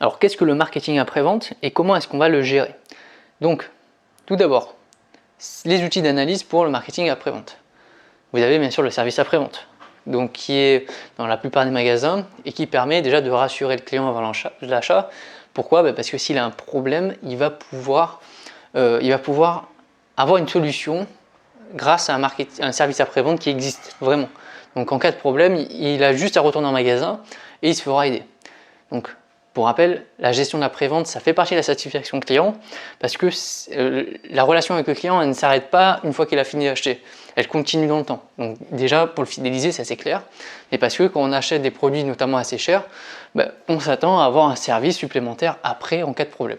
Alors qu'est-ce que le marketing après-vente et comment est-ce qu'on va le gérer? Donc tout d'abord, les outils d'analyse pour le marketing après-vente. Vous avez bien sûr le service après-vente, donc qui est dans la plupart des magasins et qui permet déjà de rassurer le client avant l'achat. Pourquoi? Parce que s'il a un problème, il va pouvoir avoir une solution grâce à un service après-vente qui existe vraiment. Donc en cas de problème, il a juste à retourner en magasin et il se fera aider. Donc pour rappel, la gestion de la prévente, ça fait partie de la satisfaction client parce que la relation avec le client, elle ne s'arrête pas une fois qu'il a fini d'acheter. Elle continue dans le temps. Donc déjà, pour le fidéliser, c'est assez clair. Mais parce que quand on achète des produits notamment assez chers, on s'attend à avoir un service supplémentaire après en cas de problème.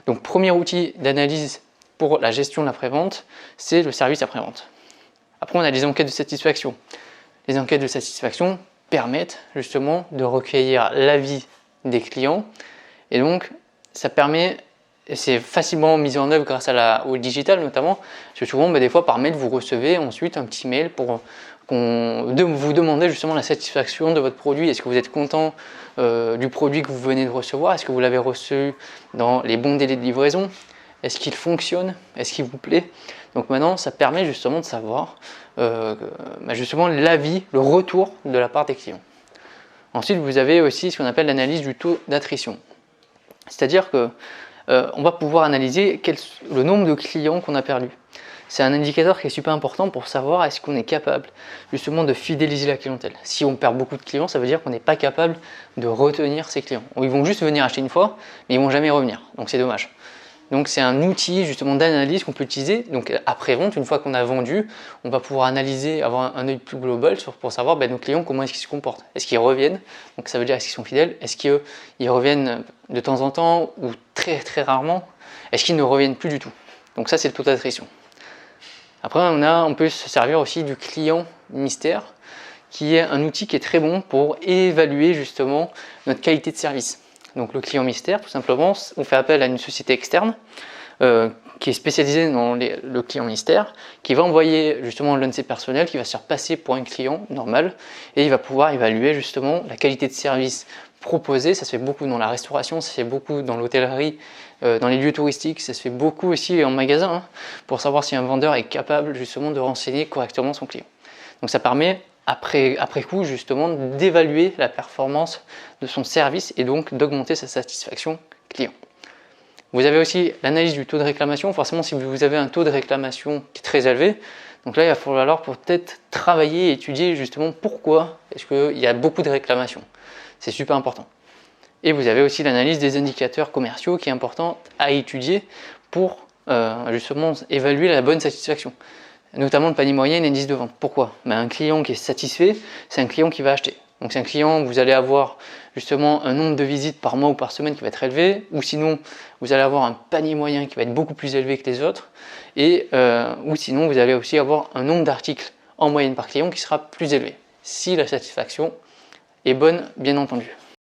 Donc premier outil d'analyse pour la gestion de la prévente, c'est le service après-vente. Après, on a les enquêtes de satisfaction. Les enquêtes de satisfaction permettent justement de recueillir l'avis des clients et donc ça permet, c'est facilement mis en œuvre grâce au digital notamment, parce que souvent des fois par mail vous recevez ensuite un petit mail pour vous demander justement la satisfaction de votre produit. Est-ce que vous êtes content du produit que vous venez de recevoir? Est-ce que vous l'avez reçu dans les bons délais de livraison? Est-ce qu'il fonctionne? Est-ce qu'il vous plaît? Donc maintenant ça permet justement de savoir justement l'avis, le retour de la part des clients. Ensuite, vous avez aussi ce qu'on appelle l'analyse du taux d'attrition. C'est-à-dire que on va pouvoir analyser le nombre de clients qu'on a perdus. C'est un indicateur qui est super important pour savoir est-ce qu'on est capable justement de fidéliser la clientèle. Si on perd beaucoup de clients, ça veut dire qu'on n'est pas capable de retenir ces clients. Ils vont juste venir acheter une fois, mais ils ne vont jamais revenir. Donc c'est dommage. Donc c'est un outil justement d'analyse qu'on peut utiliser. Donc après vente, une fois qu'on a vendu, on va pouvoir analyser, avoir un œil plus global pour savoir nos clients comment est-ce qu'ils se comportent. Est-ce qu'ils reviennent? Donc ça veut dire est-ce qu'ils sont fidèles? Est-ce qu'ils reviennent de temps en temps ou très très rarement? Est-ce qu'ils ne reviennent plus du tout? Donc ça c'est le taux d'attrition. Après on peut se servir aussi du client mystère, qui est un outil qui est très bon pour évaluer justement notre qualité de service. Donc le client mystère, tout simplement, on fait appel à une société externe qui est spécialisée dans le client mystère, qui va envoyer justement l'un de ses personnels qui va se faire passer pour un client normal et il va pouvoir évaluer justement la qualité de service proposée. Ça se fait beaucoup dans la restauration, ça se fait beaucoup dans l'hôtellerie, dans les lieux touristiques, ça se fait beaucoup aussi en magasin pour savoir si un vendeur est capable justement de renseigner correctement son client. Donc ça permet après coup justement d'évaluer la performance de son service et donc d'augmenter sa satisfaction client. Vous avez aussi l'analyse du taux de réclamation. Forcément, si vous avez un taux de réclamation qui est très élevé, donc là il va falloir peut-être travailler et étudier justement pourquoi est-ce qu'il y a beaucoup de réclamations. C'est super important. Et vous avez aussi l'analyse des indicateurs commerciaux qui est important à étudier pour justement évaluer la bonne satisfaction. Notamment le panier moyen et l'indice de vente. Pourquoi? Un client qui est satisfait, c'est un client qui va acheter. Donc c'est un client, vous allez avoir justement un nombre de visites par mois ou par semaine qui va être élevé, ou sinon vous allez avoir un panier moyen qui va être beaucoup plus élevé que les autres, ou sinon vous allez aussi avoir un nombre d'articles en moyenne par client qui sera plus élevé, si la satisfaction est bonne bien entendu.